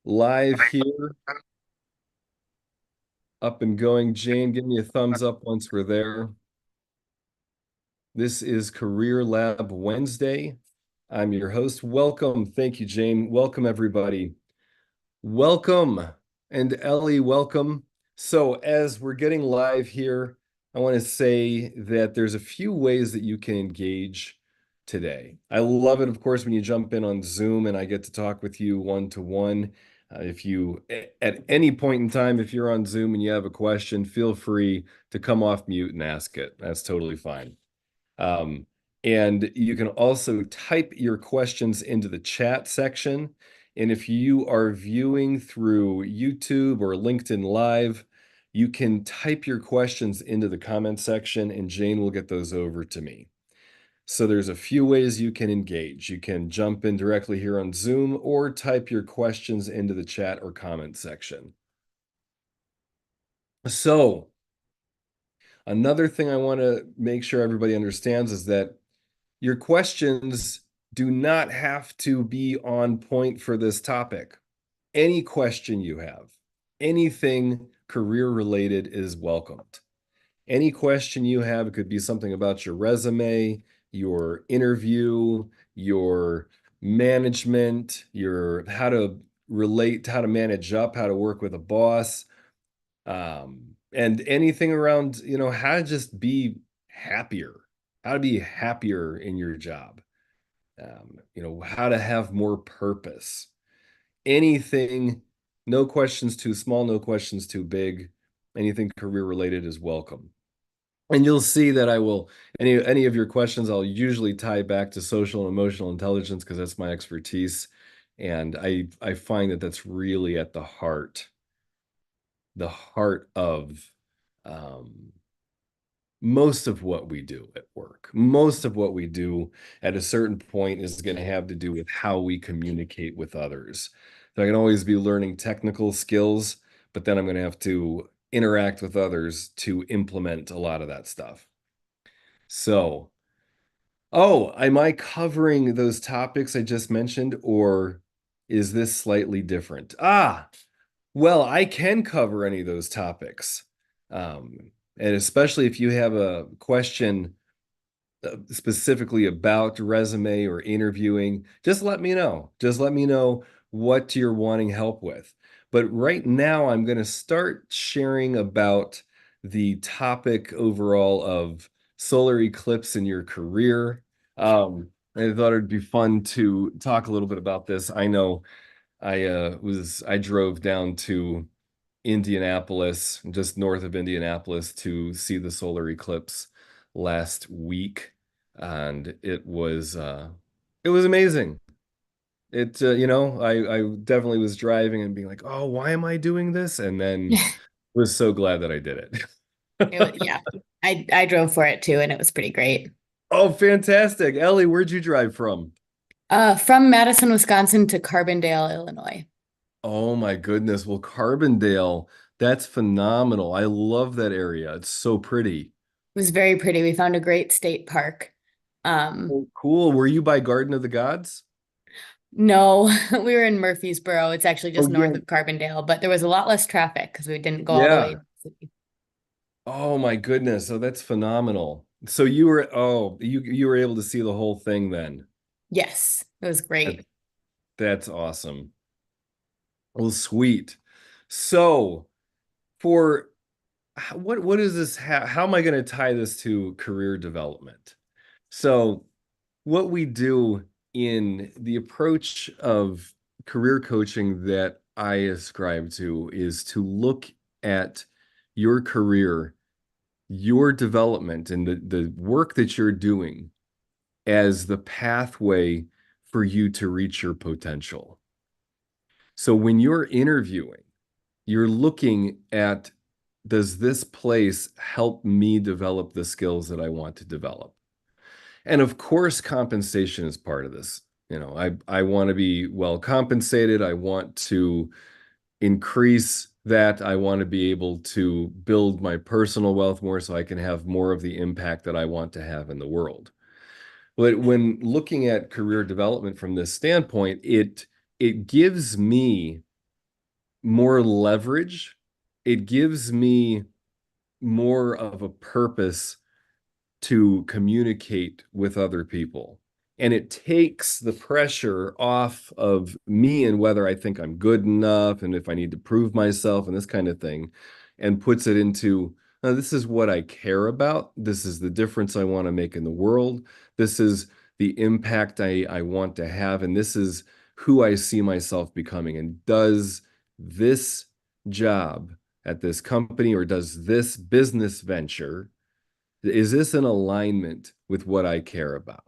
live here, up and going. Jane, give me a thumbs up once we're there. This is Career Lab Wednesday. I'm your host. Welcome. Thank you, Jane. Welcome, everybody. Welcome. And Ellie, welcome. So, as we're getting live here, I want to say that there's a few ways that you can engage today. I love it, of course, when you jump in on Zoom and I get to talk with you one-to-one. If you, at any point in time, if you're on Zoom and you have a question, feel free to come off mute and ask it. That's totally fine. And you can also type your questions into the chat section. And if you are viewing through YouTube or LinkedIn Live, you can type your questions into the comment section and Jane will get those over to me. So there's a few ways you can engage. You can jump in directly here on Zoom or type your questions into the chat or comment section. So another thing I want to make sure everybody understands is that your questions do not have to be on point for this topic. Any question you have, anything career related is welcomed. Any question you have, it could be something about your resume, your interview, your management, your how to relate, how to manage up, how to work with a boss, and anything around, how to just be happier, how to be happier in your job, how to have more purpose. Anything, no questions too small, no questions too big. Anything career related is welcome. And you'll see that I will, any of your questions, I'll usually tie back to social and emotional intelligence because that's my expertise. And I find that that's really at the heart of most of what we do at work. Most of what we do at a certain point is going to have to do with how we communicate with others. So I can always be learning technical skills, but then I'm going to have to interact with others to implement a lot of that stuff. So, am I covering those topics I just mentioned, or is this slightly different? Well, I can cover any of those topics. And especially if you have a question specifically about resume or interviewing, just let me know. Just let me know what you're wanting help with. But right now, I'm going to start sharing about the topic overall of solar eclipse in your career. I thought it'd be fun to talk a little bit about this. I know I drove down to Indianapolis, just north of Indianapolis, to see the solar eclipse last week, and it was amazing. I definitely was driving and being like, oh, why am I doing this? And then was so glad that I did it. Yeah, I drove for it too, and it was pretty great. Oh, fantastic. Ellie, where'd you drive from? From Madison, Wisconsin to Carbondale, Illinois. Oh my goodness. Well, Carbondale, that's phenomenal. I love that area. It's so pretty. It was very pretty. We found a great state park. Um, Oh, cool. Were you by Garden of the Gods? no, we were in Murfreesboro. It's actually Oh, just north yeah. of Carbondale, but there was a lot less traffic because we didn't go all the way Yeah. to the city. Oh my goodness. Oh, that's phenomenal. So you were able to see the whole thing then. Yes, it was That- great. That's awesome. Well, sweet. So for what is this? How am I going to tie this to career development? So what we do in the approach of career coaching that I ascribe to is to look at your career, your development, and the work that you're doing as the pathway for you to reach your potential. So when you're interviewing, you're looking at, does this place help me develop the skills that I want to develop? And of course, compensation is part of this. I want to be well compensated. I want to increase that. I want to be able to build my personal wealth more so I can have more of the impact that I want to have in the world. But when looking at career development from this standpoint, it gives me more leverage. It gives me more of a purpose to communicate with other people. And it takes the pressure off of me and whether I think I'm good enough and if I need to prove myself and this kind of thing, and puts it into this is what I care about. This is the difference I want to make in the world. This is the impact I want to have. And this is who I see myself becoming. And does this job at this company or does this business venture, is this in alignment with what I care about?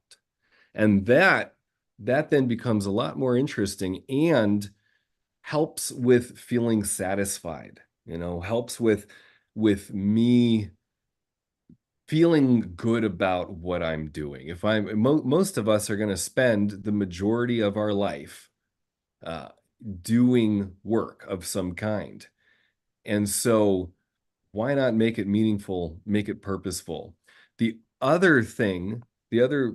And that then becomes a lot more interesting and helps with feeling satisfied, helps with me feeling good about what I'm doing. If most of us are going to spend the majority of our life uh, doing work of some kind. And so why not make it meaningful, make it purposeful? The other thing, the other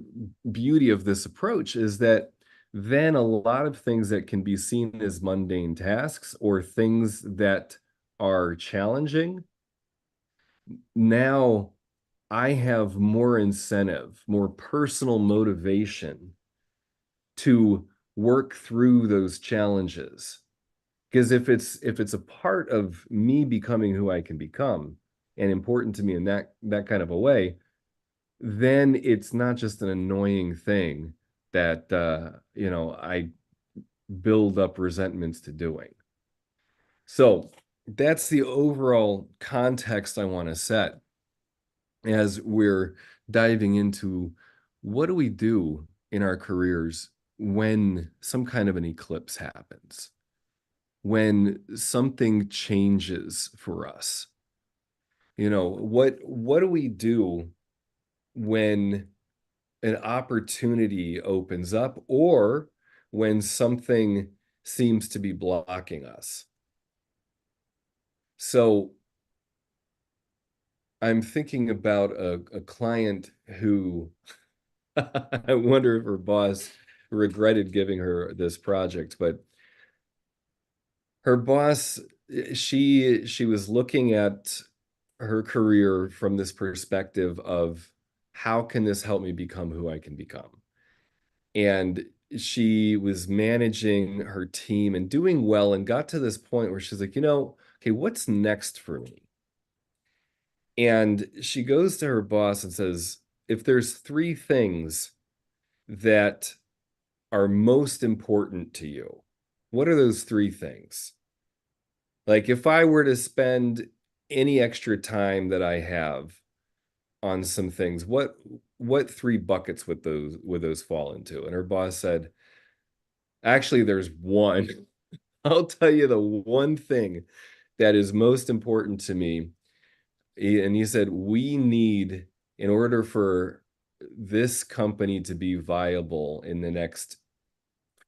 beauty of this approach is that then a lot of things that can be seen as mundane tasks or things that are challenging, now I have more incentive, more personal motivation to work through those challenges. Because if it's a part of me becoming who I can become and important to me in that kind of a way, then it's not just an annoying thing that I build up resentments to doing. So that's the overall context I want to set as we're diving into what do we do in our careers when some kind of an eclipse happens, when something changes for us. What do we do when an opportunity opens up or when something seems to be blocking us? So I'm thinking about a client who I wonder if her boss regretted giving her this project, but her boss, she was looking at her career from this perspective of how can this help me become who I can become? And she was managing her team and doing well and got to this point where she's like, okay, what's next for me? And she goes to her boss and says, if there's three things that are most important to you, what are those three things? Like if I were to spend any extra time that I have on some things, what three buckets would those fall into? And her boss said, actually, there's one. I'll tell you the one thing that is most important to me. And he said, we need, in order for this company to be viable in the next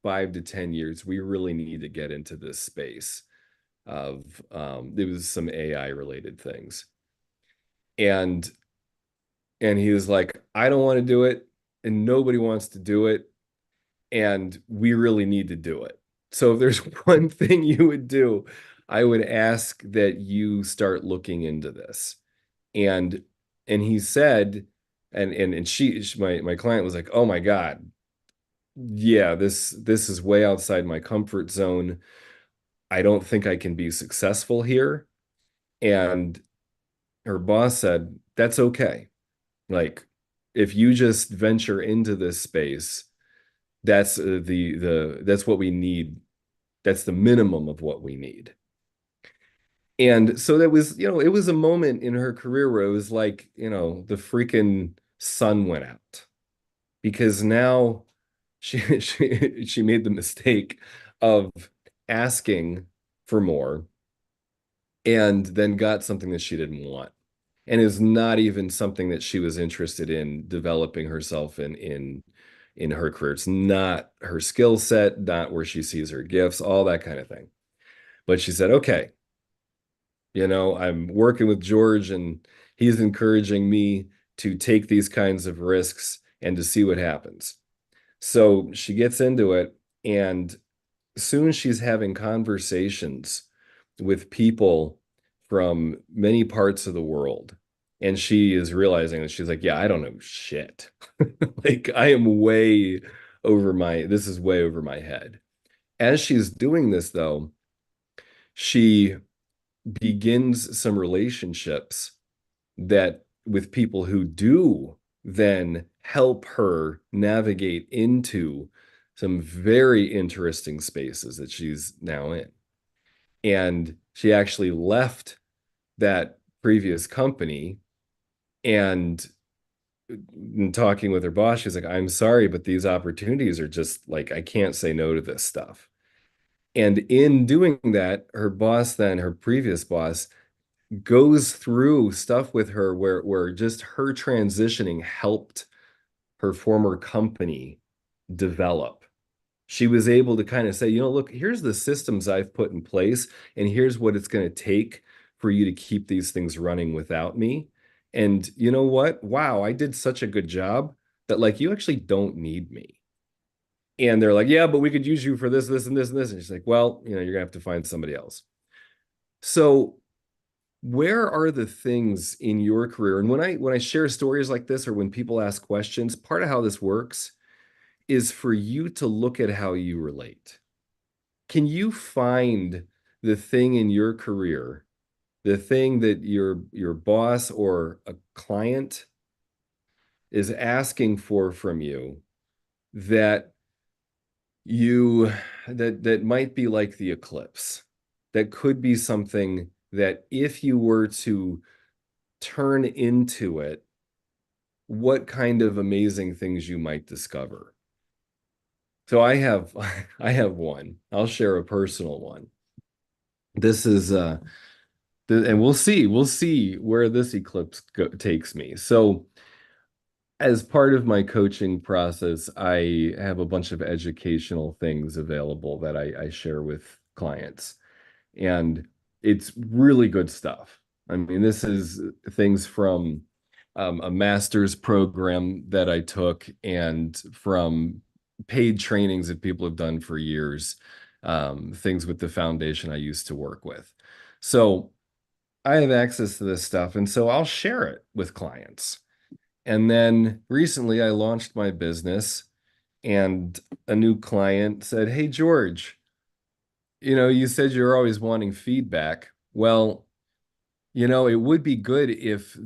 5 to 10 years, we really need to get into this space of there was some AI related things. And he was like, I don't want to do it, and nobody wants to do it, and we really need to do it. So if there's one thing you would do, I would ask that you start looking into this. And he said, and my client was like, oh my God, yeah, this is way outside my comfort zone. I don't think I can be successful here. And her boss said, that's okay. Like, if you just venture into this space, that's that's what we need. That's the minimum of what we need. And so that was, it was a moment in her career where it was like, the freaking sun went out because now she made the mistake of asking for more and then got something that she didn't want and is not even something that she was interested in developing herself in her career. It's not her skill set, not where she sees her gifts, all that kind of thing. But she said, okay, I'm working with George and he's encouraging me to take these kinds of risks and to see what happens. So she gets into it, and soon she's having conversations with people from many parts of the world. And she is realizing that she's like, yeah, I don't know shit. Like I am way this is way over my head. As she's doing this, though, she begins some relationships that with people who do then help her navigate into some very interesting spaces that she's now in. And she actually left that previous company and in talking with her boss, she's like, I'm sorry, but these opportunities are just like, I can't say no to this stuff. And in doing that, her boss, then her previous boss, goes through stuff with her where just her transitioning helped her former company develop. She was able to kind of say, look, here's the systems I've put in place, and here's what it's going to take for you to keep these things running without me. And you know what? Wow, I did such a good job that like you actually don't need me. And they're like, yeah, but we could use you for this, this, and this, and this. And she's like, well, you're gonna have to find somebody else. So where are the things in your career? And when I share stories like this or when people ask questions, part of how this works is for you to look at how you relate. Can you find the thing in your career, the thing that your boss or a client is asking for from you that you that might be like the eclipse, that could be something that if you were to turn into it, what kind of amazing things you might discover? So I have I have one. I'll share a personal one. This is and we'll see where this eclipse takes me. So as part of my coaching process, I have a bunch of educational things available that I share with clients. And it's really good stuff. I mean, this is things from a master's program that I took and from paid trainings that people have done for years, things with the foundation I used to work with. So I have access to this stuff, and so I'll share it with clients. And then recently I launched my business, and a new client said, hey, George, you said you're always wanting feedback. Well, it would be good if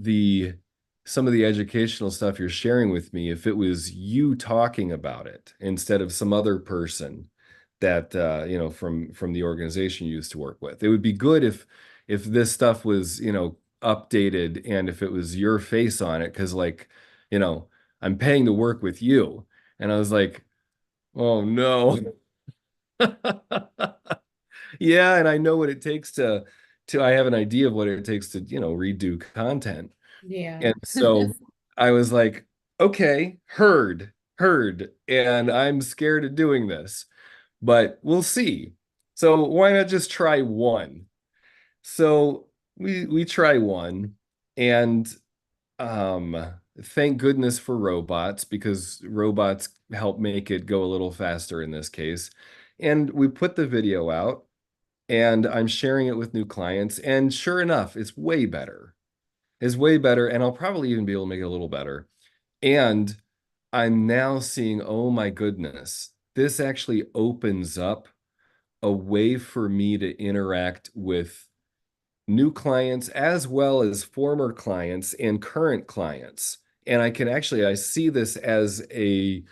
some of the educational stuff you're sharing with me, if it was you talking about it instead of some other person that from the organization you used to work with. It would be good if this stuff was, updated and if it was your face on it, because like, I'm paying to work with you. And I was like, oh no. Yeah, and I know what it takes to I have an idea of what it takes to, redo content. Yeah. And so I was like, okay, heard, and I'm scared of doing this, but we'll see. So why not just try one? So we try one, and thank goodness for robots, because robots help make it go a little faster in this case. And we put the video out and I'm sharing it with new clients. And sure enough, it's way better. It's way better. And I'll probably even be able to make it a little better. And I'm now seeing, oh my goodness, this actually opens up a way for me to interact with new clients as well as former clients and current clients. And I see this as an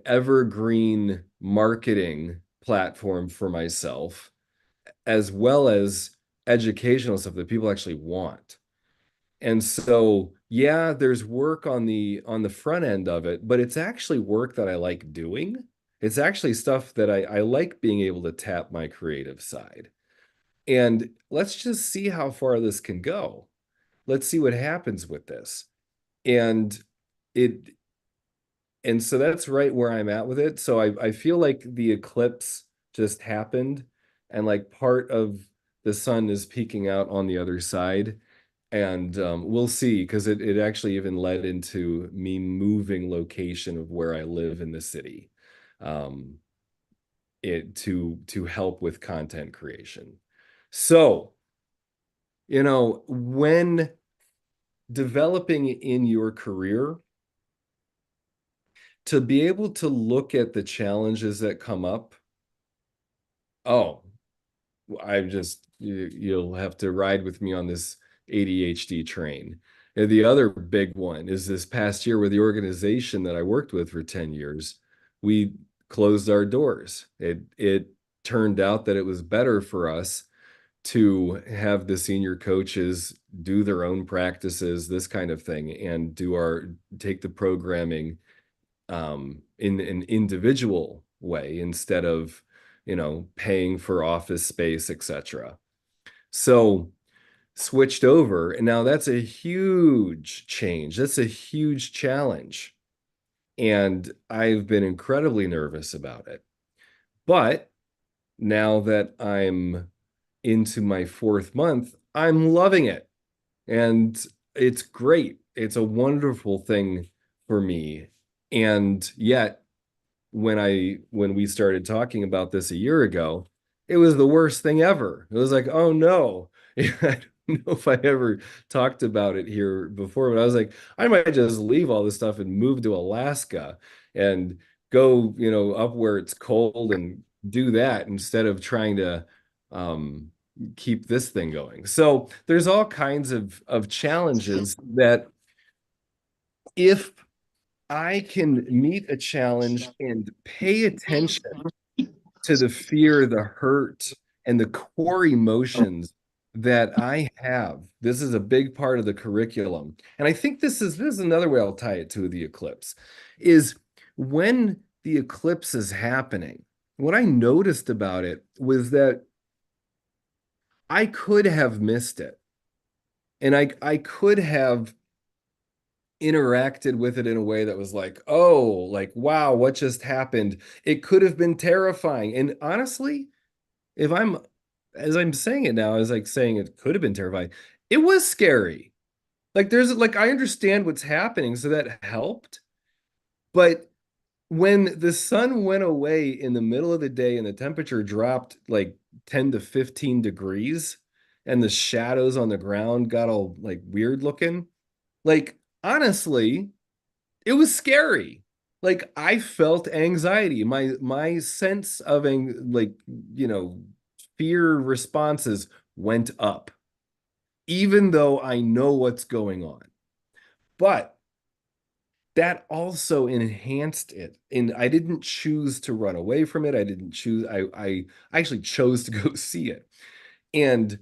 evergreen marketing platform for myself, as well as educational stuff that people actually want. And so, yeah, there's work on the front end of it, but it's actually work that I like doing. It's actually stuff that I like being able to tap my creative side. And let's just see how far this can go. Let's see what happens with this. And it and so that's right where I'm at with it. So I feel like the eclipse just happened, and like part of the sun is peeking out on the other side. And we'll see, because it actually even led into me moving location of where I live in the city, it to help with content creation. So, when developing in your career, to be able to look at the challenges that come up, oh, you'll have to ride with me on this ADHD train. And the other big one is this past year with the organization that I worked with for 10 years, we closed our doors. It turned out that it was better for us to have the senior coaches do their own practices, this kind of thing, and take the programming in an individual way instead of, paying for office space, etc. So switched over, and now that's a huge change. That's a huge challenge. And I've been incredibly nervous about it. But now that I'm into my fourth month, I'm loving it. And it's great. It's a wonderful thing for me. And yet, when we started talking about this a year ago, it was the worst thing ever. It was like, oh no. I don't know if I ever talked about it here before, but I was like, I might just leave all this stuff and move to Alaska and go, up where it's cold and do that instead of trying to um, keep this thing going. So there's all kinds of challenges that if I can meet a challenge and pay attention to the fear, the hurt, and the core emotions that I have. This is a big part of the curriculum. And I think this is another way I'll tie it to the eclipse, is when the eclipse is happening, what I noticed about it was that I could have missed it. And I could have interacted with it in a way that was like, oh, like, wow, what just happened? It could have been terrifying. And honestly, if I'm, as I'm saying it now, as like saying it could have been terrifying, it was scary. I understand what's happening, so that helped. But when the sun went away in the middle of the day and the temperature dropped like 10 to 15 degrees and the shadows on the ground got all like weird looking, like honestly, it was scary. Like I felt anxiety. My sense of you know, fear responses went up, even though I know what's going on. But that also enhanced it. And I didn't choose to run away from it. I didn't choose, I actually chose to go see it. And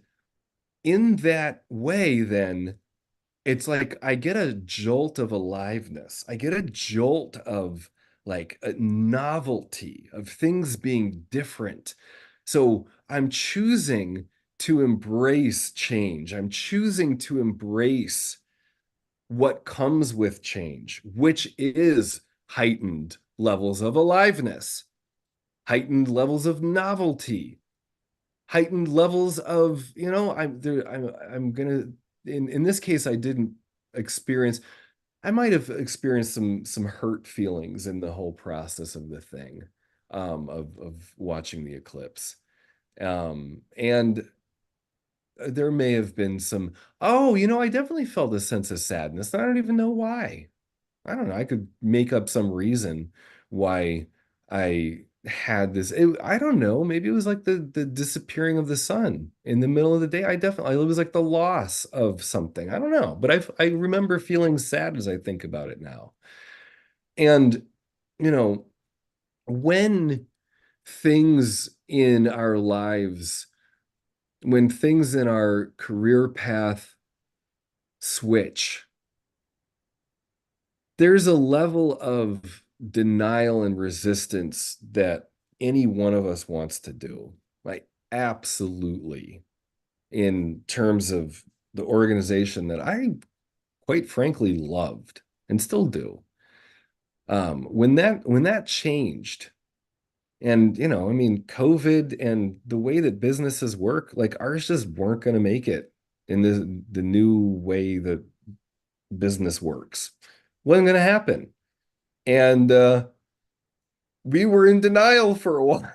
in that way, then it's like I get a jolt of aliveness. I get a jolt of like a novelty of things being different. So I'm choosing to embrace change. I'm choosing to embrace what comes with change, which is heightened levels of aliveness, heightened levels of novelty, heightened levels of, I'm gonna in this case I didn't experience, I might have experienced some hurt feelings in the whole process of the thing, of watching the eclipse. And there may have been some, oh, I definitely felt a sense of sadness. I don't even know why. I don't know. I could make up some reason why I had this. I don't know. Maybe it was like the disappearing of the sun in the middle of the day. It was like the loss of something. I don't know. But I remember feeling sad as I think about it now. And, you know, when things in our lives, when things in our career path switch, there's a level of denial and resistance that any one of us wants to do. Like, absolutely. In terms of the organization that I quite frankly loved and still do. When that changed, and I mean, COVID and the way that businesses work, like ours just weren't going to make it in the new way that business works. Wasn't going to happen. And we were in denial for a while.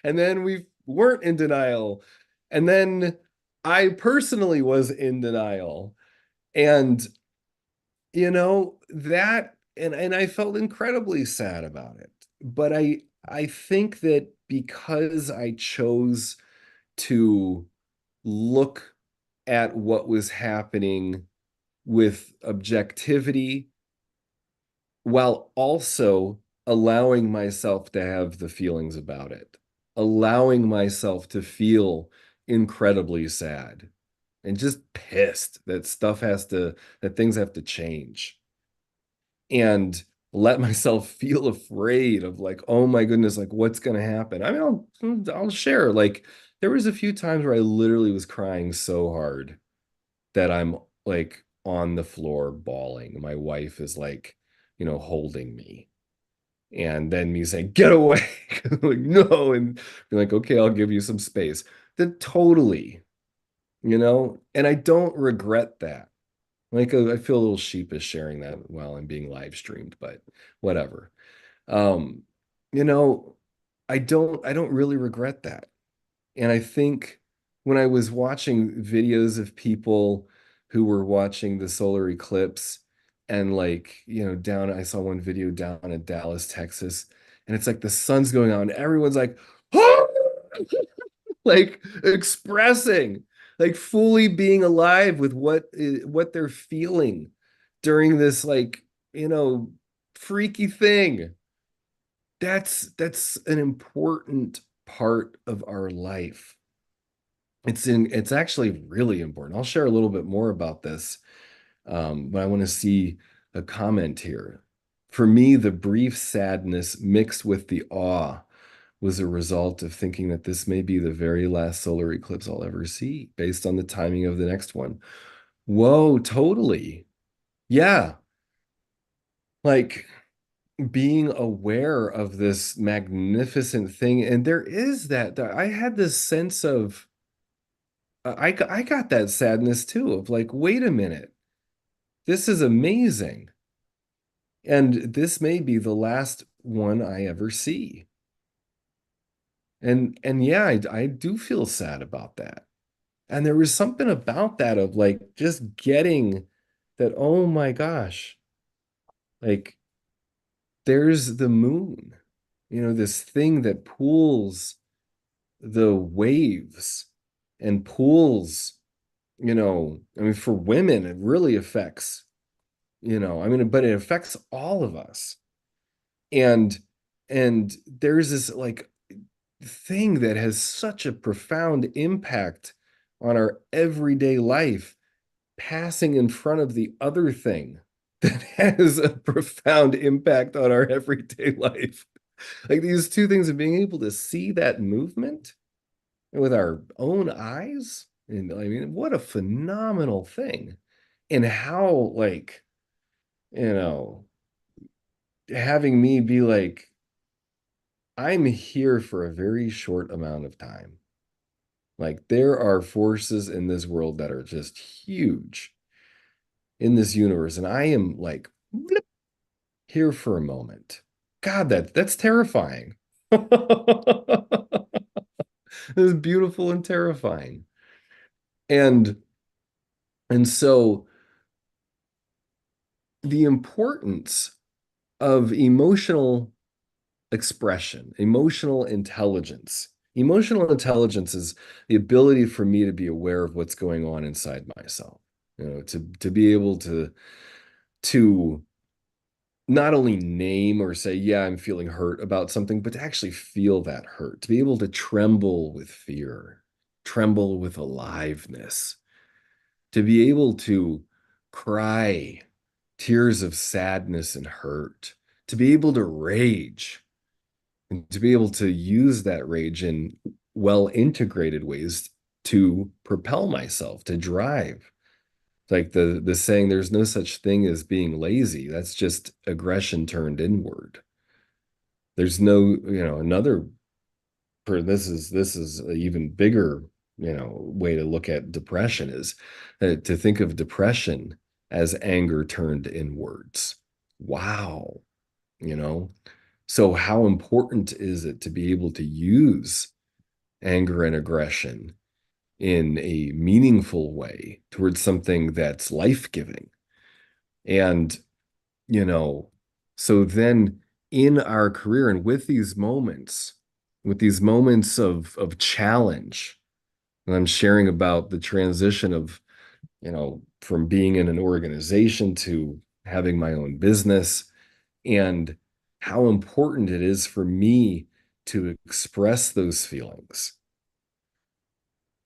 And then weren't in denial. And then I personally was in denial. And that and I felt incredibly sad about it. But I think that because I chose to look at what was happening with objectivity while also allowing myself to have the feelings about it, allowing myself to feel incredibly sad and just pissed that that things have to change, and let myself feel afraid of like, oh my goodness, like what's going to happen. I mean, I'll share, like there was a few times where I literally was crying so hard that I'm like on the floor bawling. My wife is like, holding me. And then me saying, get away. Like, no. And be like, okay, I'll give you some space. Then totally, and I don't regret that. Like I feel a little sheepish sharing that while I'm being live streamed, but whatever. Um, you know, I don't really regret that. And I think when I was watching videos of people who were watching the solar eclipse and like, I saw one video down in Dallas, Texas, and it's like the sun's going on, and everyone's like, like expressing, like fully being alive with what they're feeling during this like, you know, freaky thing. That's an important part of our life. It's actually really important. I'll share a little bit more about this, but I want to see a comment here. For me, the brief sadness mixed with the awe was a result of thinking that this may be the very last solar eclipse I'll ever see, based on the timing of the next one. Whoa, totally. Yeah. Like being aware of this magnificent thing. And there is that I had this sense of, I got that sadness too, of like, wait a minute, this is amazing. And this may be the last one I ever see. And yeah, I do feel sad about that. And there was something about that of like just getting that, oh my gosh, like there's the moon, this thing that pulls the waves and pulls, I mean, for women, it really affects, I mean, but it affects all of us. And there's this like thing that has such a profound impact on our everyday life, passing in front of the other thing that has a profound impact on our everyday life. Like these two things of being able to see that movement with our own eyes. And I mean, what a phenomenal thing. And how, like, you know, having me be like, I'm here for a very short amount of time. Like, there are forces in this world that are just huge in this universe. And I am like, blip, here for a moment. God, that's terrifying. It's beautiful and terrifying. And so the importance of emotional expression, emotional intelligence. Emotional intelligence is the ability for me to be aware of what's going on inside myself. To be able to not only name or say, yeah, I'm feeling hurt about something, but to actually feel that hurt, to be able to tremble with fear, tremble with aliveness, to be able to cry tears of sadness and hurt, to be able to rage, and to be able to use that rage in well integrated ways to propel myself, to drive. Like the saying, there's no such thing as being lazy. That's just aggression turned inward. There's no, another this is an even bigger, way to look at depression is to think of depression as anger turned inwards. Wow. you know So how important is it to be able to use anger and aggression in a meaningful way towards something that's life-giving. And, you know, so then in our career and with these moments of challenge, and I'm sharing about the transition of, from being in an organization to having my own business, and how important it is for me to express those feelings.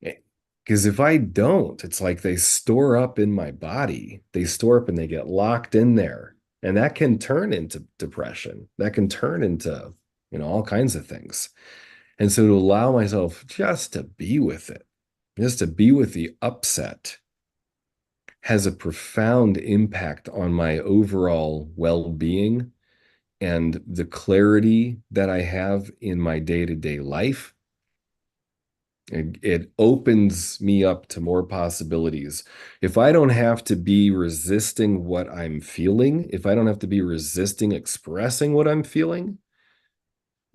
Because if I don't, it's like they store up in my body. They store up and they get locked in there. And that can turn into depression. That can turn into, all kinds of things. And so to allow myself just to be with it, just to be with the upset has a profound impact on my overall well-being and the clarity that I have in my day-to-day life. It opens me up to more possibilities. If I don't have to be resisting what I'm feeling, if I don't have to be resisting expressing what I'm feeling,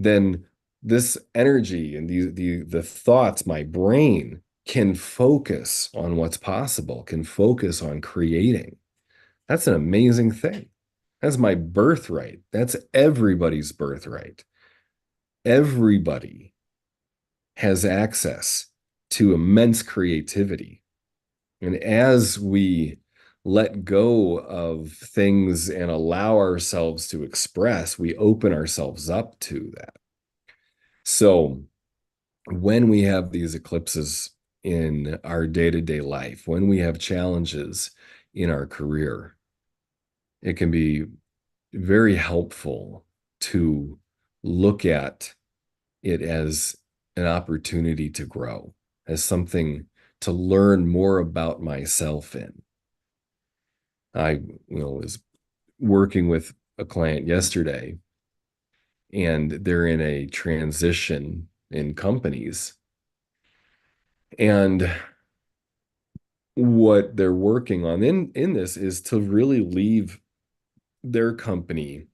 then this energy and the thoughts, my brain can focus on what's possible, can focus on creating. That's an amazing thing. That's my birthright. That's everybody's birthright. Everybody has access to immense creativity. And as we let go of things and allow ourselves to express, we open ourselves up to that. So when we have these eclipses in our day-to-day life, when we have challenges in our career, it can be very helpful to look at it as an opportunity to grow, as something to learn more about myself in. I, was working with a client yesterday, and they're in a transition in companies. And what they're working on in this is to really leave their company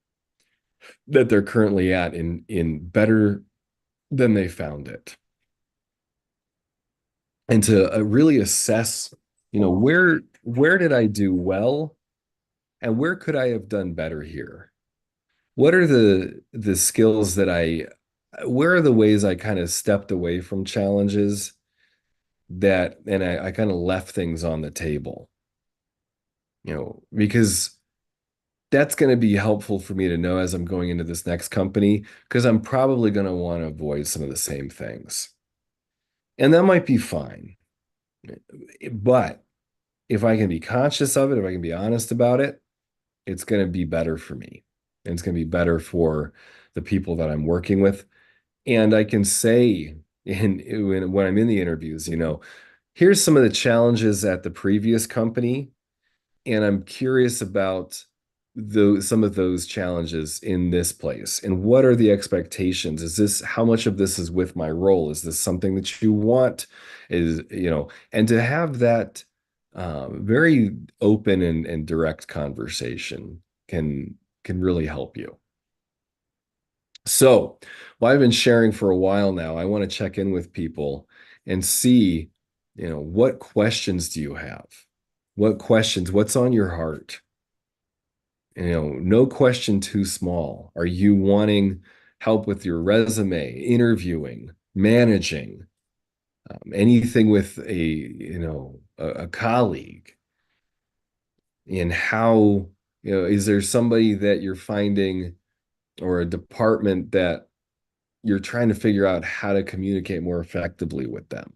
that they're currently at in better than they found it, and to really assess, where did I do well, and where could I have done better here? What are the skills where are the ways I kind of stepped away from challenges and I kind of left things on the table, because that's going to be helpful for me to know as I'm going into this next company, because I'm probably going to want to avoid some of the same things. And that might be fine. But if I can be conscious of it, if I can be honest about it, it's going to be better for me. And it's going to be better for the people that I'm working with. And I can say when I'm in the interviews, here's some of the challenges at the previous company, and I'm curious about some of those challenges in this place. And what are the expectations? How much of this is with my role? Is this something that you want? And to have that very open and direct conversation can really help you. So, well, I've been sharing for a while now. I want to check in with people and see, what questions do you have? What's on your heart? No question too small. Are you wanting help with your resume, interviewing, managing, anything with a colleague? And how, is there somebody that you're finding, or a department that you're trying to figure out how to communicate more effectively with them?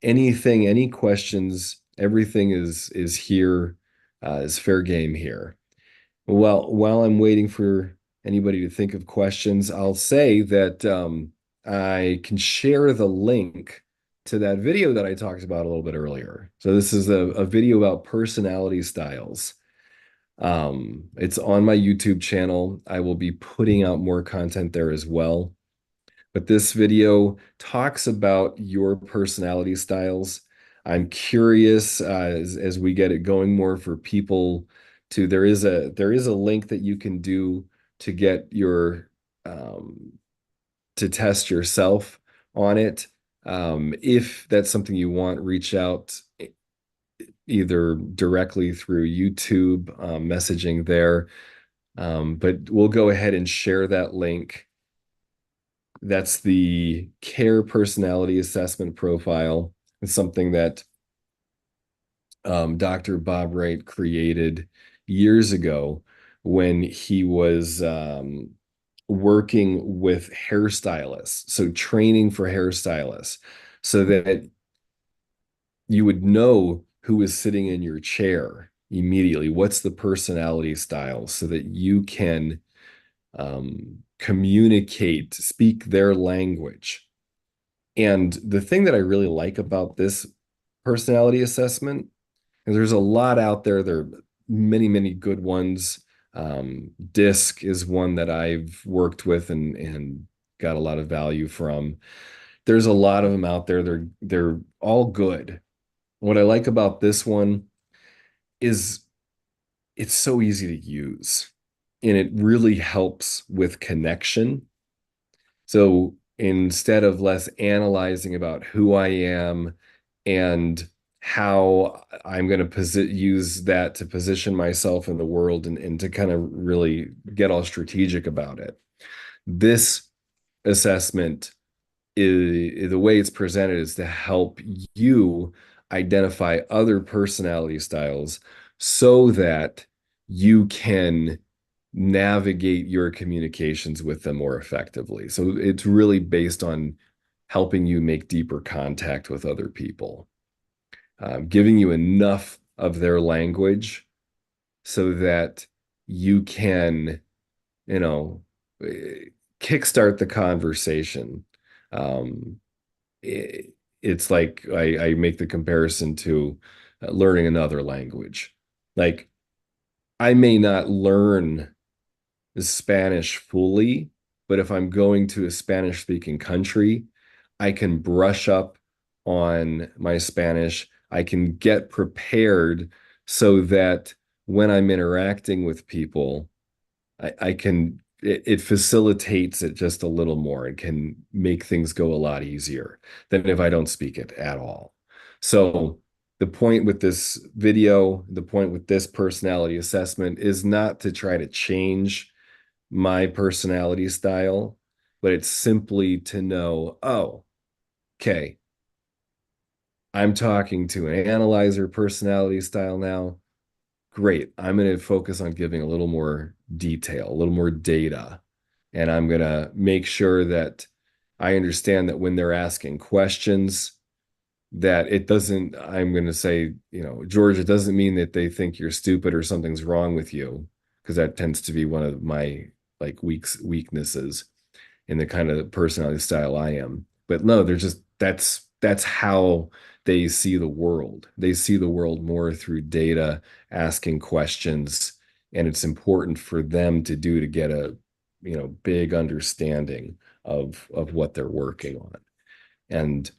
Any questions, everything is here, is fair game here. Well, while I'm waiting for anybody to think of questions, I'll say that I can share the link to that video that I talked about a little bit earlier. So this is a video about personality styles. It's on my YouTube channel. I will be putting out more content there as well. But this video talks about your personality styles. I'm curious, as we get it going more for people there is a link that you can do to get to test yourself on it. If that's something you want, reach out either directly through YouTube, messaging there. But we'll go ahead and share that link. That's the CARE personality assessment profile. It's something that Dr. Bob Wright created years ago when he was working with hairstylists, so training for hairstylists, so that you would know who is sitting in your chair immediately. What's the personality style so that you can communicate, speak their language. And the thing that I really like about this personality assessment, and there's a lot out there, there are many, many good ones. DISC is one that I've worked with and got a lot of value from. There's a lot of them out there. They're all good. What I like about this one is it's so easy to use, and it really helps with connection. So instead of less analyzing about who I am and how I'm going to use that to position myself in the world and to kind of really get all strategic about it, this assessment is the way it's presented is to help you identify other personality styles so that you can navigate your communications with them more effectively. So it's really based on helping you make deeper contact with other people, giving you enough of their language so that you can, you know, kickstart the conversation. Um, it's like I make the comparison to learning another language. Like I may not learn Spanish fully, but if I'm going to a Spanish speaking country, I can brush up on my Spanish. I can get prepared so that when I'm interacting with people, I can, it facilitates it just a little more and can make things go a lot easier than if I don't speak it at all. So the point with this video, the point with this personality assessment is not to try to change my personality style, but it's simply to know, oh, okay, I'm talking to an analyzer personality style now. Great. I'm going to focus on giving a little more detail, a little more data. And I'm going to make sure that I understand that when they're asking questions, that it doesn't, I'm going to say, George, it doesn't mean that they think you're stupid or something's wrong with you, because that tends to be one of my like weaknesses in the kind of personality style I am. But no, they're just that's how they see the world. They see the world more through data, asking questions, and it's important for them to do to get a big understanding of what they're working on. And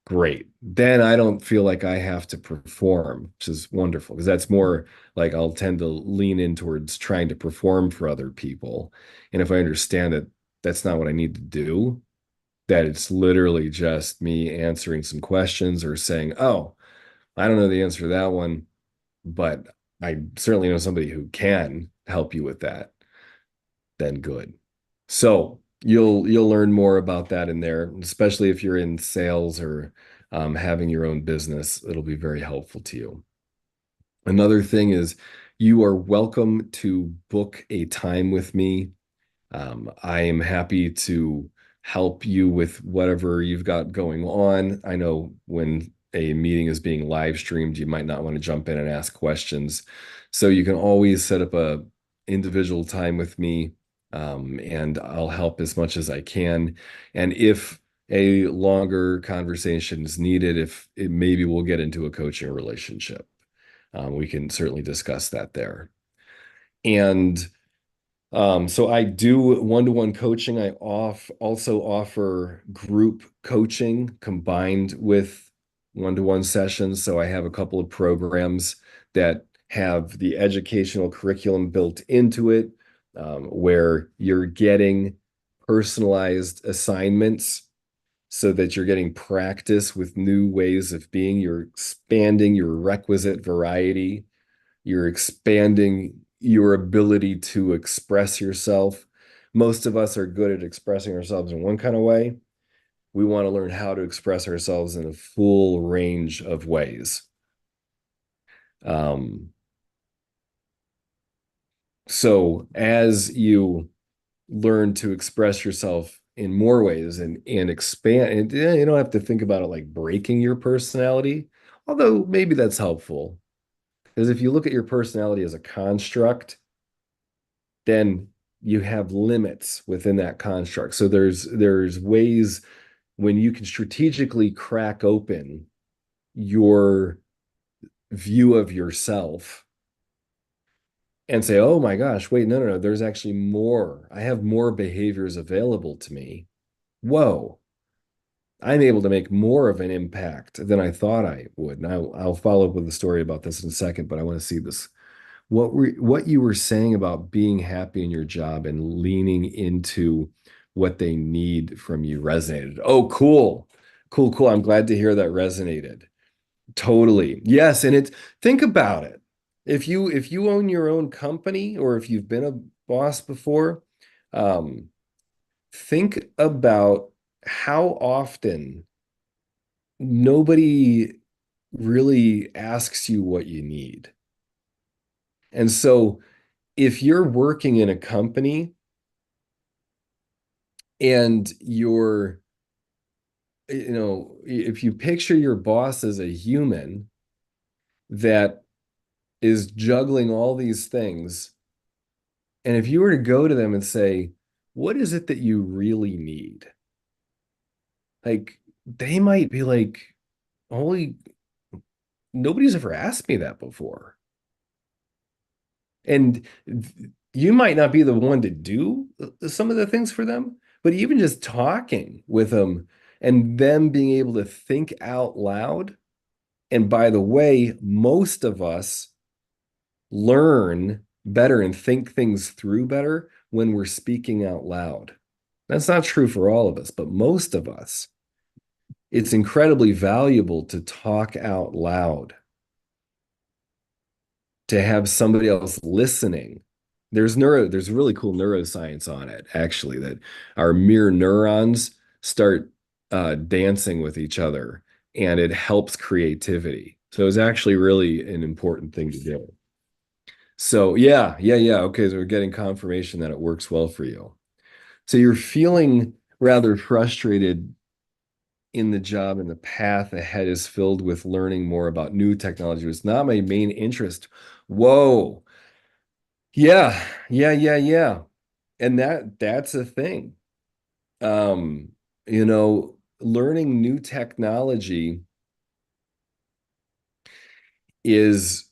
great. Then I don't feel like I have to perform, which is wonderful because that's more like I'll tend to lean in towards trying to perform for other people. And if I understand that that's not what I need to do, that it's literally just me answering some questions or saying, oh, I don't know the answer to that one, but I certainly know somebody who can help you with that, then good. So you'll learn more about that in there, especially if you're in sales or having your own business. It'll be very helpful to you. Another thing is you are welcome to book a time with me. I am happy to help you with whatever you've got going on. I know when a meeting is being live streamed, you might not want to jump in and ask questions. So you can always set up a individual time with me, and I'll help as much as I can. And if a longer conversation is needed, if it maybe we'll get into a coaching relationship. We can certainly discuss that there. And so I do one-to-one coaching. I also offer group coaching combined with one-to-one sessions. So I have a couple of programs that have the educational curriculum built into it, where you're getting personalized assignments so that you're getting practice with new ways of being. You're expanding your requisite variety. You're expanding your ability to express yourself. Most of us are good at expressing ourselves in one kind of way. We want to learn how to express ourselves in a full range of ways. Um, so as you learn to express yourself in more ways and expand, and you don't have to think about it like breaking your personality, although maybe that's helpful. Because if you look at your personality as a construct, then you have limits within that construct. So there's ways when you can strategically crack open your view of yourself and say, oh my gosh, wait, no, there's actually more. I have more behaviors available to me. Whoa, I'm able to make more of an impact than I thought I would. And I'll follow up with a story about this in a second, but I want to see this. What you were saying about being happy in your job and leaning into what they need from you resonated. Oh, cool. Cool, cool. I'm glad to hear that resonated. Totally. Yes, and it's think about it. If you own your own company or if you've been a boss before, um, think about how often nobody really asks you what you need. And so if you're working in a company and if you picture your boss as a human that is juggling all these things, and if you were to go to them and say, what is it that you really need? Like, they might be like, holy, nobody's ever asked me that before. And you might not be the one to do some of the things for them, but even just talking with them and them being able to think out loud. And by the way, most of us learn better and think things through better when we're speaking out loud. That's not true for all of us, but most of us, it's incredibly valuable to talk out loud, to have somebody else listening. There's really cool neuroscience on it, actually, that our mirror neurons start dancing with each other and it helps creativity. So it's actually really an important thing to do. So yeah. Okay, so we're getting confirmation that it works well for you. So you're feeling rather frustrated in the job, and the path ahead is filled with learning more about new technology. It's not my main interest. Whoa. Yeah. And that's a thing. Um, Learning new technology is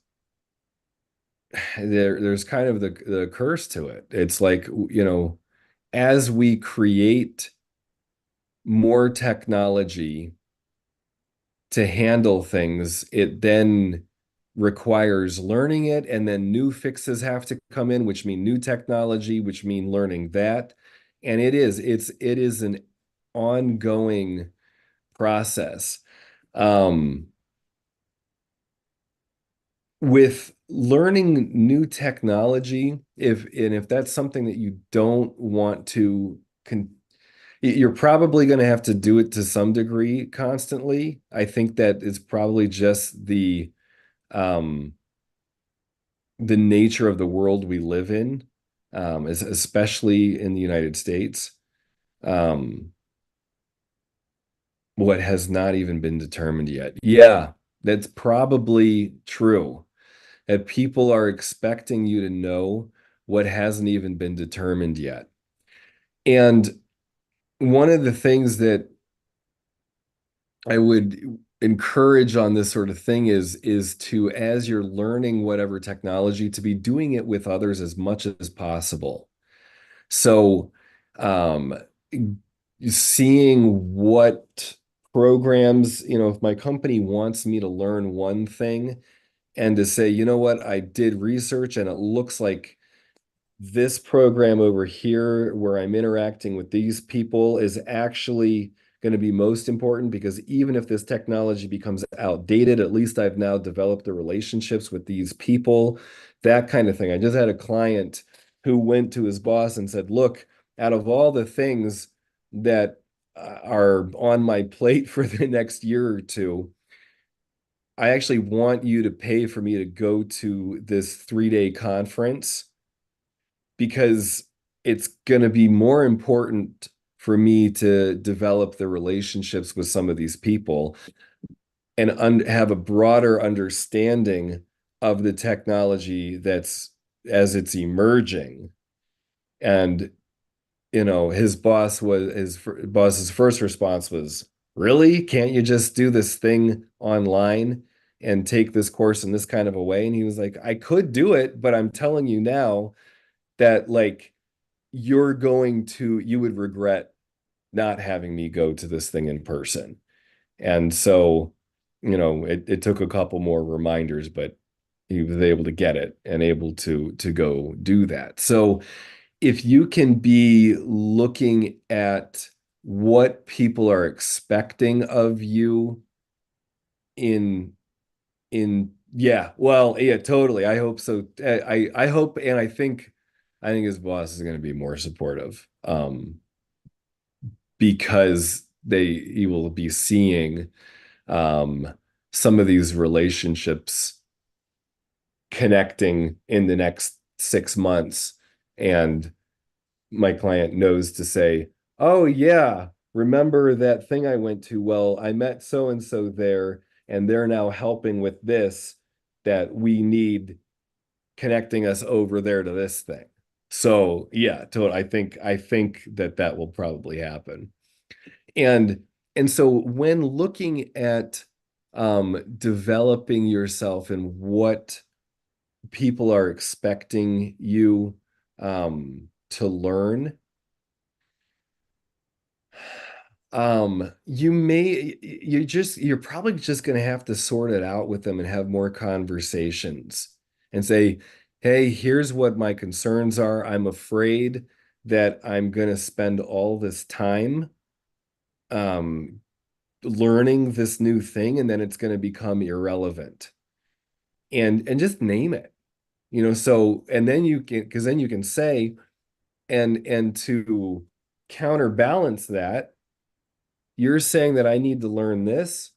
there's kind of the curse to it. It's like, as we create more technology to handle things, it then requires learning it, and then new fixes have to come in, which mean new technology, which mean learning that. And it is an ongoing process. Um, with learning new technology, if that's something that you don't want to you're probably going to have to do it to some degree constantly. I think that it's probably just um, the nature of the world we live in, especially in the United States. Um, what has not even been determined yet. Yeah, that's probably true. That people are expecting you to know what hasn't even been determined yet. And one of the things that I would encourage on this sort of thing is to, as you're learning whatever technology, to be doing it with others as much as possible. So, um, seeing what programs, if my company wants me to learn one thing and to say, you know what, I did research and it looks like this program over here where I'm interacting with these people is actually going to be most important, because even if this technology becomes outdated, at least I've now developed the relationships with these people, that kind of thing. I just had a client who went to his boss and said, look, out of all the things that are on my plate for the next year or two, I actually want you to pay for me to go to this 3-day conference, because it's going to be more important for me to develop the relationships with some of these people and have a broader understanding of the technology that's as it's emerging. And his boss's first response was, really? Can't you just do this thing online and take this course in this kind of a way? And he was like, I could do it, but I'm telling you now that like you would regret not having me go to this thing in person. And so, it took a couple more reminders, but he was able to get it and able to go do that. So if you can be looking at what people are expecting of you in yeah, well, yeah, totally. I hope so. I hope, and I think his boss is going to be more supportive, because he will be seeing um some of these relationships connecting in the next 6 months, and my client knows to say, oh yeah, remember that thing I went to? Well, I met so and so there, and they're now helping with this that we need, connecting us over there to this thing. So yeah, totally. I think that will probably happen. And and so when looking at developing yourself and what people are expecting you to learn, you're probably just going to have to sort it out with them and have more conversations and say, hey, here's what my concerns are. I'm afraid that I'm going to spend all this time um learning this new thing, and then it's going to become irrelevant, and just name it. So, and then you can, because then you can say, and to counterbalance that, you're saying that I need to learn this,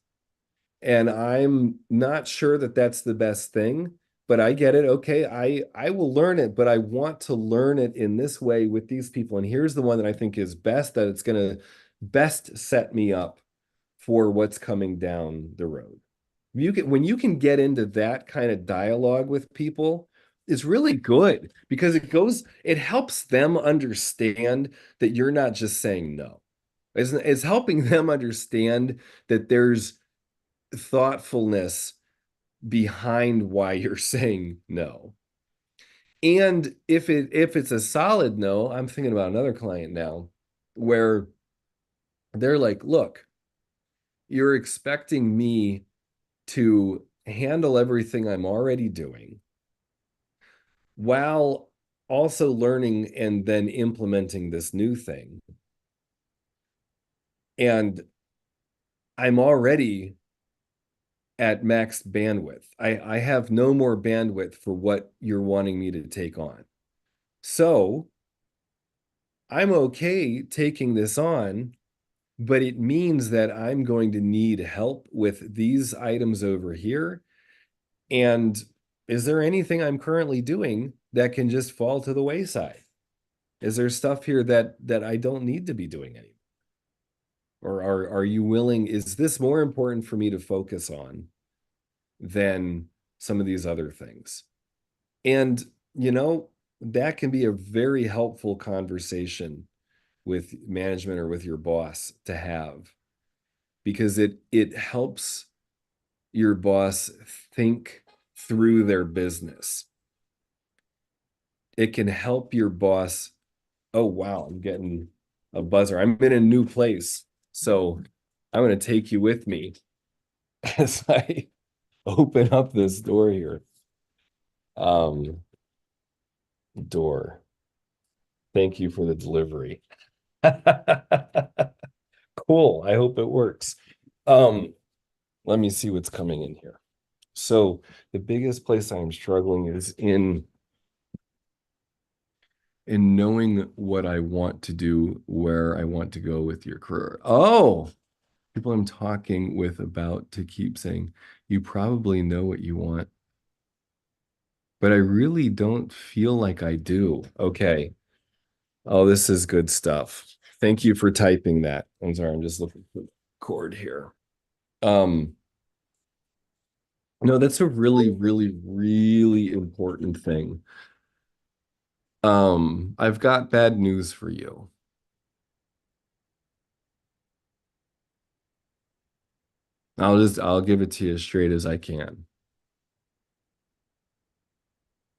and I'm not sure that that's the best thing, but I get it. Okay, I will learn it, but I want to learn it in this way with these people, and here's the one that I think is best, that it's going to best set me up for what's coming down the road. When you can get into that kind of dialogue with people, it's really good, because it helps them understand that you're not just saying no. It's helping them understand that there's thoughtfulness behind why you're saying no. And if it's a solid no, I'm thinking about another client now where they're like, look, you're expecting me to handle everything I'm already doing while also learning and then implementing this new thing. And I'm already at max bandwidth. I have no more bandwidth for what you're wanting me to take on. So I'm okay taking this on, but it means that I'm going to need help with these items over here. And is there anything I'm currently doing that can just fall to the wayside? Is there stuff here that I don't need to be doing anymore? Or are you willing, is this more important for me to focus on than some of these other things? And that can be a very helpful conversation with management or with your boss to have, because it helps your boss think through their business. It can help your boss. Oh wow, I'm getting a buzzer. I'm in a new place, so I'm going to take you with me as I open up this door here. Door. Thank you for the delivery. Cool. I hope it works. Um, Let me see what's coming in here. So the biggest place I'm struggling is in knowing what I want to do, where I want to go with your career. Oh, people I'm talking with about to keep saying, you probably know what you want, but I really don't feel like I do. Okay. Oh, this is good stuff. Thank you for typing that. I'm sorry, I'm just looking for the cord here. Um, no, that's a really, really, really important thing. I've got bad news for you. I'll give it to you as straight as I can,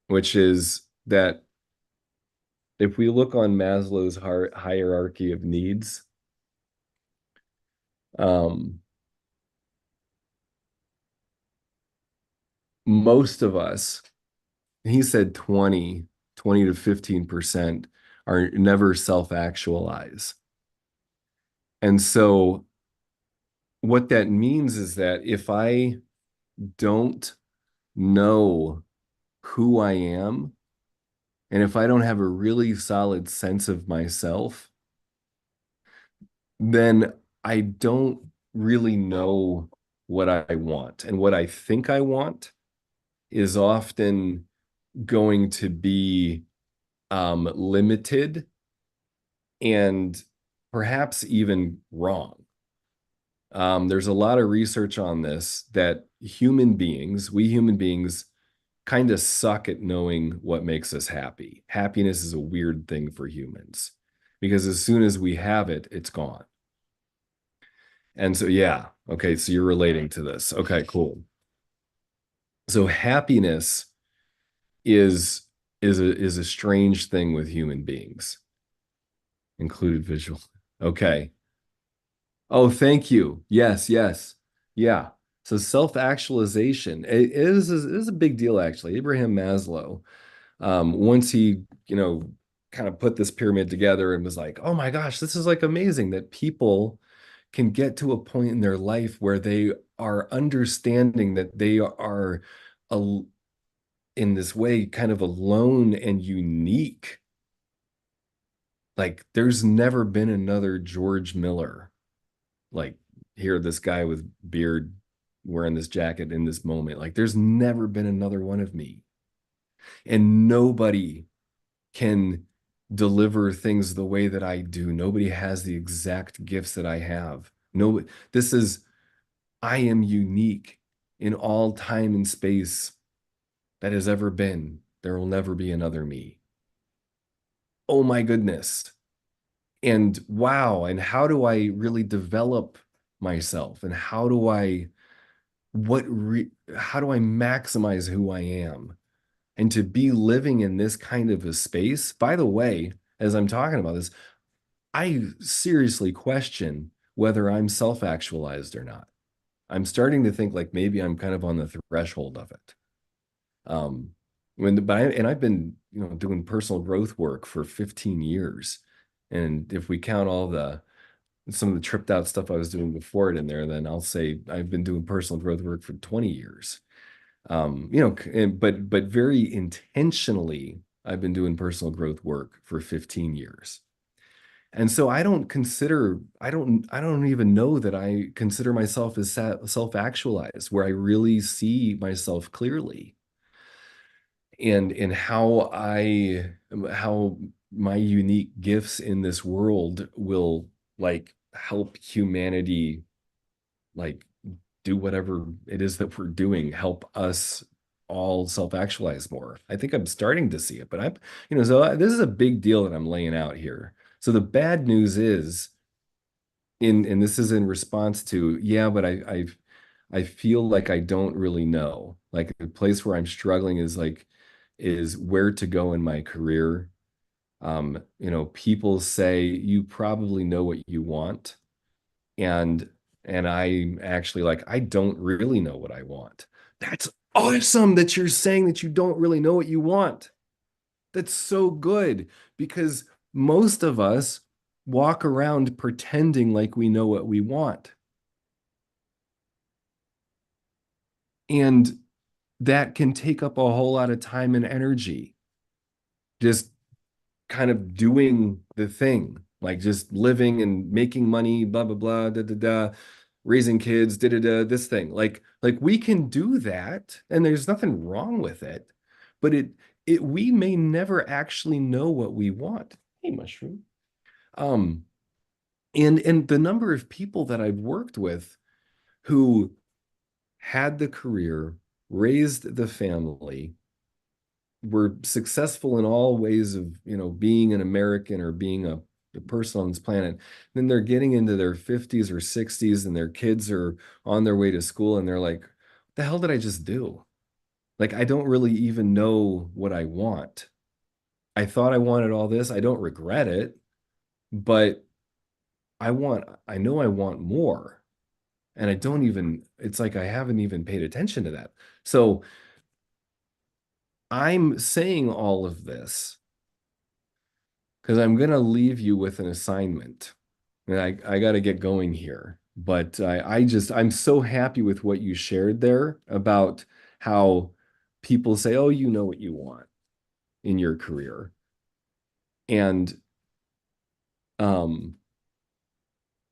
which is that if we look on Maslow's hierarchy of needs, um, most of us, he said 20 to 15% are never self-actualize. And so what that means is that if I don't know who I am, and if I don't have a really solid sense of myself, then I don't really know what I want. And what I think I want is often going to be limited and perhaps even wrong. There's a lot of research on this that we human beings, kind of suck at knowing what makes us happy. Happiness is a weird thing for humans because as soon as we have it, it's gone. And so, yeah, okay, so you're relating to this. Okay, cool. So happiness is is a strange thing with human beings, included visual. Okay. Oh, thank you. Yes, yes. Yeah. So self-actualization is a big deal, actually. Abraham Maslow, once he, kind of put this pyramid together and was like, oh my gosh, this is like amazing that people can get to a point in their life where they are understanding that they are a, in this way kind of alone and unique. Like there's never been another George Miller. Like here, this guy with beard wearing this jacket in this moment. Like there's never been another one of me. And nobody can deliver things the way that I do. Nobody has the exact gifts that I have. No, this is, I am unique in all time and space that has ever been. There will never be another me. Oh my goodness. And wow. And how do I really develop myself? And how do I maximize who I am? And to be living in this kind of a space, by the way, as I'm talking about this, I seriously question whether I'm self-actualized or not. I'm starting to think like maybe I'm kind of on the threshold of it. And I've been, doing personal growth work for 15 years. And if we count all some of the tripped out stuff I was doing before it in there, then I'll say I've been doing personal growth work for 20 years. But very intentionally, I've been doing personal growth work for 15 years. And so I don't even know that I consider myself as self-actualized, where I really see myself clearly and how my unique gifts in this world will like help humanity like do whatever it is that we're doing, help us all self-actualize more. I think I'm starting to see it, but this is a big deal that I'm laying out here. So the bad news is and this is in response to, yeah, but I feel like I don't really know. Like the place where I'm struggling is where to go in my career. People say you probably know what you want. And I'm actually like, I don't really know what I want. That's awesome that you're saying that you don't really know what you want. That's so good because most of us walk around pretending like we know what we want. And that can take up a whole lot of time and energy, just kind of doing the thing, like just living and making money, blah, blah, blah, da, da, da, raising kids, da, da, da, this thing. Like we can do that, and there's nothing wrong with it, but we may never actually know what we want. Hey, mushroom. Um, and the number of people that I've worked with who had the career, raised the family, were successful in all ways of, being an American or being a person on this planet. Then they're getting into their 50s or 60s and their kids are on their way to school and they're like, what the hell did I just do? Like, I don't really even know what I want. I thought I wanted all this. I don't regret it, but I know I want more. And it's like I haven't even paid attention to that. So I'm saying all of this because I'm going to leave you with an assignment. And I got to get going here. But I'm so happy with what you shared there about how people say, oh, you know what you want in your career. And, um,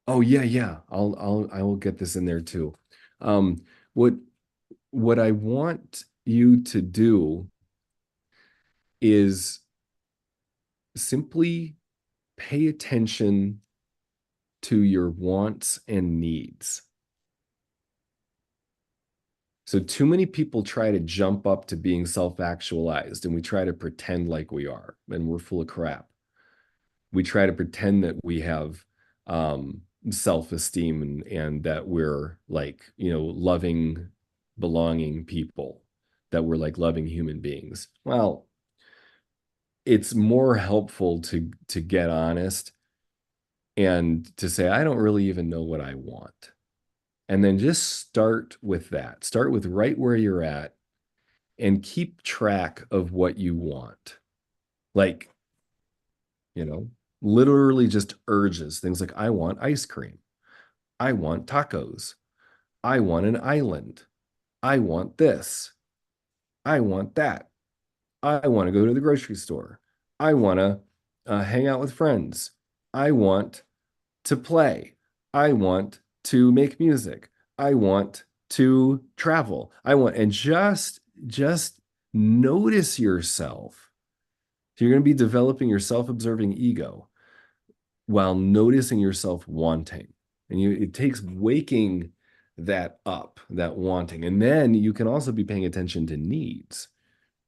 oh yeah, yeah, I will get this in there too. Um, what, what I want you to do is simply pay attention to your wants and needs. So too many people try to jump up to being self-actualized, and we try to pretend like we are, and we're full of crap. We try to pretend that we have self-esteem and that we're like, loving, belonging people, that we're like loving human beings. Well, it's more helpful to get honest and to say, I don't really even know what I want. And then just start with that. Start with right where you're at and keep track of what you want. Like, you know, literally just urges, things like, I want ice cream. I want tacos. I want an island. I want this. I want that. I want to go to the grocery store. I want to hang out with friends. I want to play. I want to make music. I want to travel. And just notice yourself. So you're going to be developing your self-observing ego while noticing yourself wanting. And it takes waking that up, that wanting. And then you can also be paying attention to needs.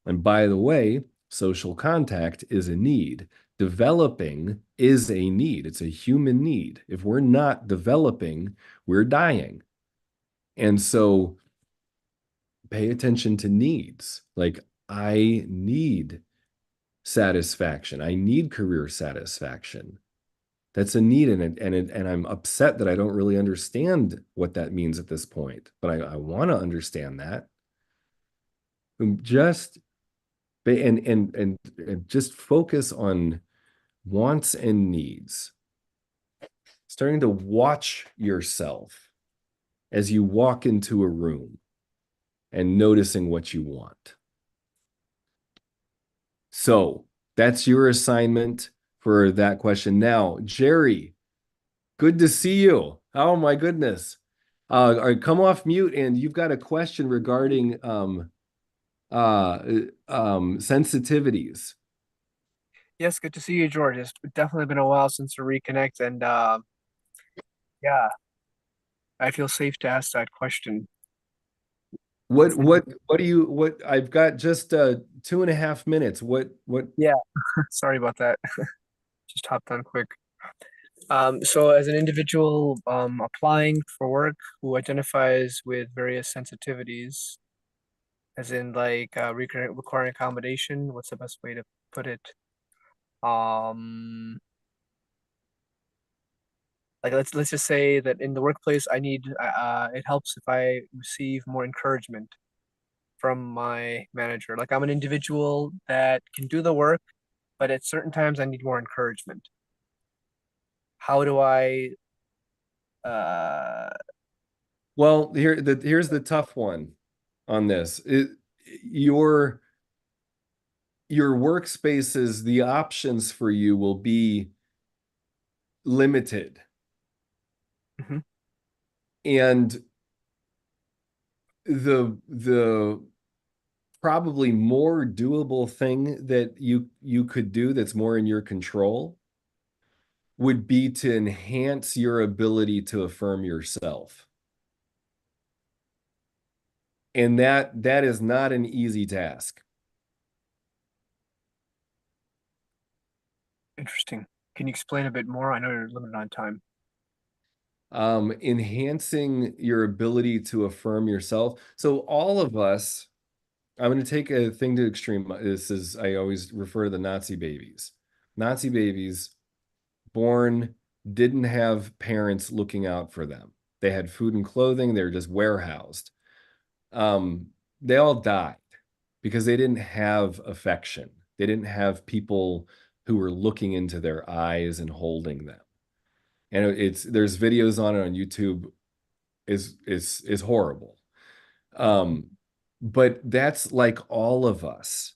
And by the way, social contact is a need. Developing is a need. It's a human need. If we're not developing, we're dying. And so pay attention to needs. Like, I need satisfaction. I need career satisfaction. That's a need, and I'm upset that I don't really understand what that means at this point. But I want to understand that. Just and just focus on wants and needs. Starting to watch yourself as you walk into a room and noticing what you want. So that's your assignment for that question. Now, Jerry, good to see you. Oh my goodness. Come off mute, and you've got a question regarding sensitivities. Yes, good to see you, George. It's definitely been a while since we reconnect, and yeah, I feel safe to ask that question. What do you what I've got just 2.5 minutes. What Yeah, sorry about that. Just hopped on quick. So as an individual applying for work who identifies with various sensitivities, as in like requiring accommodation, what's the best way to put it? Um, like let's just say that in the workplace, I need it helps if I receive more encouragement from my manager. Like I'm an individual that can do the work, but at certain times I need more encouragement. how do I Well, here's the tough one on this. Your workspaces, the options for you will be limited. Mhm. And the probably more doable thing that you could do that's more in your control would be to enhance your ability to affirm yourself. And that is not an easy task. Interesting. Can you explain a bit more? I know you're limited on time. Enhancing your ability to affirm yourself. So all of us, I'm going to take a thing to extreme. This is, I always refer to the Nazi babies. Nazi babies born, didn't have parents looking out for them. They had food and clothing. They were just warehoused. They all died because they didn't have affection. They didn't have people who were looking into their eyes and holding them. And there's videos on it on YouTube. Is horrible. But that's like all of us,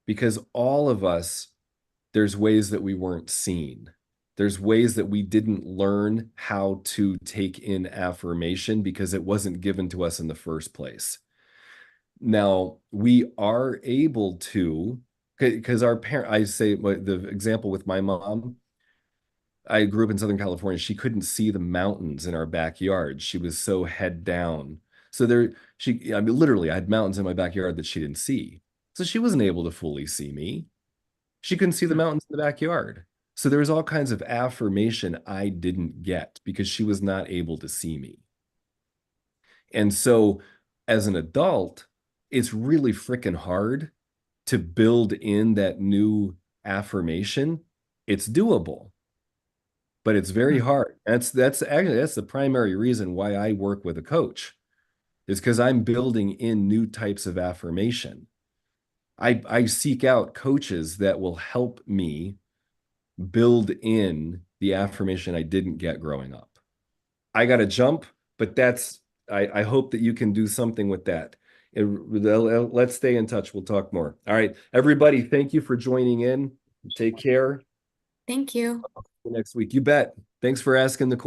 because all of us, there's ways that we weren't seen. There's ways that we didn't learn how to take in affirmation because it wasn't given to us in the first place. Now, we are able to, because our parent, I say the example with my mom, I grew up in Southern California. She couldn't see the mountains in our backyard. She was so head down. So I mean, literally, I had mountains in my backyard that she didn't see. So she wasn't able to fully see me. She couldn't see the Hmm. mountains in the backyard. So there was all kinds of affirmation I didn't get because she was not able to see me. And so as an adult, it's really freaking hard to build in that new affirmation. It's doable, but it's very Hmm. hard. That's actually that's the primary reason why I work with a coach, is because I'm building in new types of affirmation. I seek out coaches that will help me build in the affirmation I didn't get growing up. I got to jump, but I hope that you can do something with that. Let's stay in touch. We'll talk more. All right, everybody, thank you for joining in. Take care. Thank you. Next week. You bet. Thanks for asking the